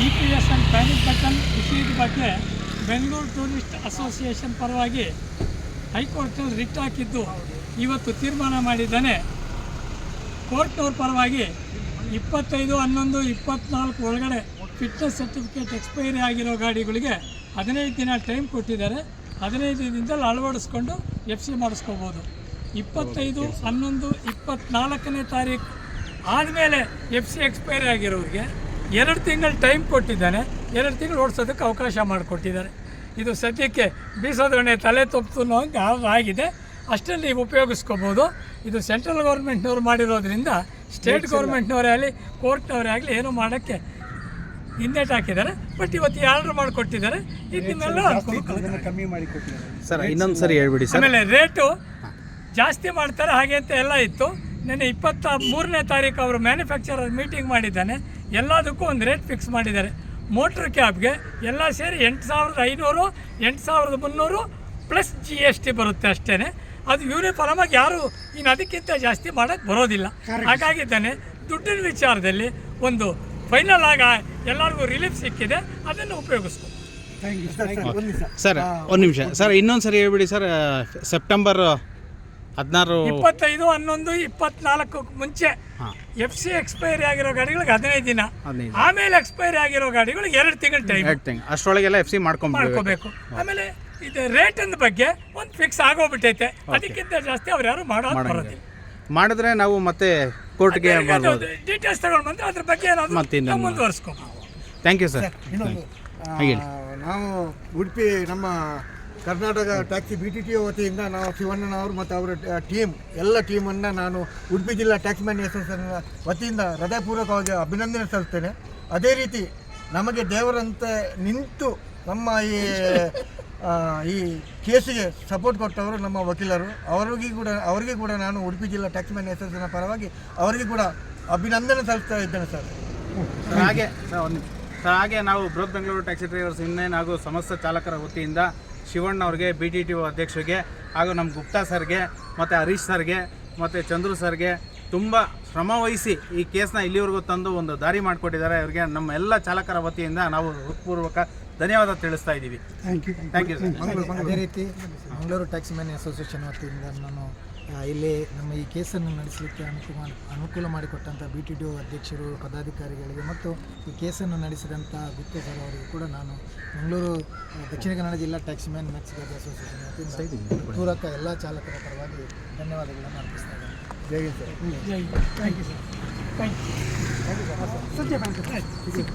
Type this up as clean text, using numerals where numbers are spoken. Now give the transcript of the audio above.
EPS and panic button ವಿಷಯದ ಬಗ್ಗೆ Bengaluru tourist association ಪರವಾಗಿ ಹೈಕೋರ್ಟ್ನಲ್ಲಿ ರಿಟ್ ಹಾಕಿದ್ದು ಇವತ್ತು ತೀರ್ಮಾನ ಮಾಡಿದ್ದಾನೆ. ಕೋರ್ಟ್ನವ್ರ ಪರವಾಗಿ 25/11/24 ಒಳಗಡೆ ಫಿಟ್ನೆಸ್ ಸರ್ಟಿಫಿಕೇಟ್ ಎಕ್ಸ್ಪೈರಿ ಆಗಿರೋ ಗಾಡಿಗಳಿಗೆ 15 ದಿನ ಟೈಮ್ ಕೊಟ್ಟಿದ್ದಾರೆ. 15 ದಿನದಲ್ಲಿ ಅಳವಡಿಸ್ಕೊಂಡು FC ಮಾಡಿಸ್ಕೋಬೋದು. 25/11/24ನೇ ತಾರೀಕು ಆದಮೇಲೆ FC ಎಕ್ಸ್ಪೈರಿ ಆಗಿರೋರಿಗೆ 2 ತಿಂಗಳು ಟೈಮ್ ಕೊಟ್ಟಿದ್ದಾನೆ. 2 ತಿಂಗಳು ಓಡಿಸೋದಕ್ಕೆ ಅವಕಾಶ ಮಾಡಿಕೊಟ್ಟಿದ್ದಾರೆ. ಇದು ಸದ್ಯಕ್ಕೆ ಬೀಸೋದೊಣೆ ತಲೆ ತೊಪ್ತು ಹಂಗೆ ಆಗಿದೆ. ಅಷ್ಟರಲ್ಲಿ ಉಪಯೋಗಿಸ್ಕೋಬೋದು. ಇದು ಸೆಂಟ್ರಲ್ ಗೌರ್ಮೆಂಟ್ನವ್ರು ಮಾಡಿರೋದ್ರಿಂದ ಸ್ಟೇಟ್ ಗೌರ್ಮೆಂಟ್ನವರೇ ಆಗಲಿ ಕೋರ್ಟ್ನವರೇ ಆಗಲಿ ಏನೂ ಮಾಡೋಕ್ಕೆ ಹಿಂದೇಟು ಹಾಕಿದ್ದಾರೆ. ಬಟ್ ಇವತ್ತು ಆರ್ಡರ್ ಮಾಡಿಕೊಟ್ಟಿದ್ದಾರೆ. ಇದನ್ನೆಲ್ಲ ಕಮ್ಮಿ ಮಾಡಿ ಸರ್ ಇನ್ನೊಂದು ಸರಿ ಹೇಳ್ಬಿಡಿ ಸರ್. ಆಮೇಲೆ ರೇಟು ಜಾಸ್ತಿ ಮಾಡ್ತಾರೆ ಹಾಗೆ ಅಂತ ಎಲ್ಲ ಇತ್ತು. ನೆನ್ನೆ 23ನೇ ತಾರೀಕು ಅವರು ಮ್ಯಾನುಫ್ಯಾಕ್ಚರರ್ ಮೀಟಿಂಗ್ ಮಾಡಿದ್ದಾನೆ. ಎಲ್ಲದಕ್ಕೂ ಒಂದು ರೇಟ್ ಫಿಕ್ಸ್ ಮಾಡಿದ್ದಾರೆ. ಮೋಟ್ರ್ ಕ್ಯಾಬ್ಗೆ ಎಲ್ಲ ಸೇರಿ 8,500 8,300 ಪ್ಲಸ್ GST ಬರುತ್ತೆ ಅಷ್ಟೇ. ಅದು ಯೂನಿಫಾರ್ಮ್ ಆಗಿ ಯಾರು ಇನ್ನು ಅದಕ್ಕಿಂತ ಜಾಸ್ತಿ ಮಾಡೋಕ್ಕೆ ಬರೋದಿಲ್ಲ. ಹಾಗಾಗಿದ್ದಾನೆ ದುಡ್ಡಿನ ವಿಚಾರದಲ್ಲಿ ಒಂದು ಫೈನಲ್ ಆಗಿ ಎಲ್ಲರಿಗೂ ರಿಲೀಫ್ ಸಿಕ್ಕಿದೆ, ಅದನ್ನು ಉಪಯೋಗಿಸ್ಕೊ. ಸರ್ ಒಂದು ನಿಮಿಷ ಸರ್ ಇನ್ನೊಂದು ಸರಿ ಹೇಳ್ಬಿಡಿ ಸರ್. ಸೆಪ್ಟೆಂಬರ್ 16 25/11/24 ಮುಂಚೆ FC ಎಕ್ಸ್ಪೈರಿ ಆಗಿರೋ ಗಾಡಿಗಳಿಗೆ 15 ದಿನ, ಆಮೇಲೆ ಎಕ್ಸ್ಪೈರಿ ಆಗಿರೋ ಗಾಡಿಗಳಿಗೆ 2 ತಿಂಗಳು ಟೈಮ್ ಅಷ್ಟರೊಳಗೆಲ್ಲ FC ಮಾಡ್ಕೋಬೇಕು. ಆಮೇಲೆ ಇದು ರೇಟಿನ ಬಗ್ಗೆ ಒಂದು ಫಿಕ್ಸ್ ಆಗೋಗ್ಬಿಟ್ಟೈತೆ. ಅದಕ್ಕಿಂತ ಜಾಸ್ತಿ ಅವ್ರು ಯಾರು ಬರೋದಿಲ್ಲ. ಮಾಡಿದ್ರೆ ನಾವು ಮತ್ತೆ ಕೋರ್ಟ್ಗೆ ಡೀಟೇಲ್ಸ್ ತಗೊಂಡು ಬಂದರೆ ಅದ್ರ ಬಗ್ಗೆ ಏನಾದರೂ ಮುಂದುವರಿಸ್ಕೋಬೋದು. Thank you sir. ನಾವು ಉಡುಪಿ ನಮ್ಮ ಕರ್ನಾಟಕ ಟ್ಯಾಕ್ಸಿ BTTO ವತಿಯಿಂದ ನಾವು ಶಿವಣ್ಣನವರು ಮತ್ತು ಅವರ ಎಲ್ಲ ಟೀಮನ್ನು ನಾನು ಉಡುಪಿ ಜಿಲ್ಲಾ ಟ್ಯಾಕ್ಸಿ ಮ್ಯಾನ್ ಅಸೋಸಿಯೇಷನ್ ವತಿಯಿಂದ ಹೃದಯಪೂರ್ವಕವಾಗಿ ಅಭಿನಂದನೆ ಸಲ್ಲಿಸ್ತೇನೆ. ಅದೇ ರೀತಿ ನಮಗೆ ದೇವರಂತೆ ನಿಂತು ನಮ್ಮ ಈ ಕೇಸಿಗೆ ಸಪೋರ್ಟ್ ಕೊಟ್ಟವರು ನಮ್ಮ ವಕೀಲರು. ಅವರಿಗೆ ಕೂಡ ನಾನು ಉಡುಪಿ ಜಿಲ್ಲಾ ಟ್ಯಾಕ್ಸಿ ಮ್ಯಾನ್ ಅಸೋಸಿಯೇಷನ್ ಪರವಾಗಿ ಅವರಿಗೆ ಕೂಡ ಅಭಿನಂದನೆ ಸಲ್ಲಿಸ್ತಾ ಇದ್ದೇನೆ ಸರ್. ಹಾಗೆ ನಾವು ಬೃಹತ್ ಬೆಂಗಳೂರು ಟ್ಯಾಕ್ಸಿ ಡ್ರೈವರ್ಸ್ ಯೂನಿಯನ್ ಹಾಗೂ ಸಮಸ್ತ ಚಾಲಕರ ವತಿಯಿಂದ ಶಿವಣ್ಣ ಅವ್ರಿಗೆ BTTO ಅಧ್ಯಕ್ಷರಿಗೆ ಹಾಗೂ ನಮ್ಮ ಗುಪ್ತಾ ಸರ್ಗೆ ಮತ್ತು ಹರೀಶ್ ಸರ್ಗೆ ಮತ್ತು ಚಂದ್ರು ಸರ್ಗೆ ತುಂಬ ಶ್ರಮವಹಿಸಿ ಈ ಕೇಸ್ನ ಇಲ್ಲಿವರೆಗೂ ತಂದು ಒಂದು ದಾರಿ ಮಾಡಿಕೊಟ್ಟಿದ್ದಾರೆ. ಅವರಿಗೆ ನಮ್ಮ ಎಲ್ಲ ಚಾಲಕರ ವತಿಯಿಂದ ನಾವು ಹೃತ್ಪೂರ್ವಕ ಧನ್ಯವಾದ ತಿಳಿಸ್ತಾ ಇದ್ದೀವಿ. Thank you sir. ಅದೇ ರೀತಿ ಮಂಗಳೂರು ಟ್ಯಾಕ್ಸಿ ಮ್ಯಾನ್ ಅಸೋಸಿಯೇಷನ್ ವತಿಯಿಂದ ನಾನು ಇಲ್ಲಿ ನಮ್ಮ ಈ ಕೇಸನ್ನು ನಡೆಸಲಿಕ್ಕೆ ಅನುಕೂಲ ಮಾಡಿಕೊಟ್ಟಂಥ BTTO ಅಧ್ಯಕ್ಷರು ಪದಾಧಿಕಾರಿಗಳಿಗೆ ಮತ್ತು ಈ ಕೇಸನ್ನು ನಡೆಸಿದಂಥ ಗುಪ್ತಾ ಸರ್ ಅವರಿಗೆ ಕೂಡ ನಾನು ಮಂಗಳೂರು ದಕ್ಷಿಣ ಕನ್ನಡ ಜಿಲ್ಲಾ ಟ್ಯಾಕ್ಸಿ ಮ್ಯಾನ್ ಅಸೋಸಿಯೇಷನ್ ವತಿಯಿಂದ ಪೂರಕ ಎಲ್ಲ ಚಾಲಕರ ಪರವಾಗಿ ಧನ್ಯವಾದಗಳನ್ನು ಅರ್ಪಿಸ್ತಾ ಇದ್ದೇನೆ. Jai Hind sir. Thank you sir.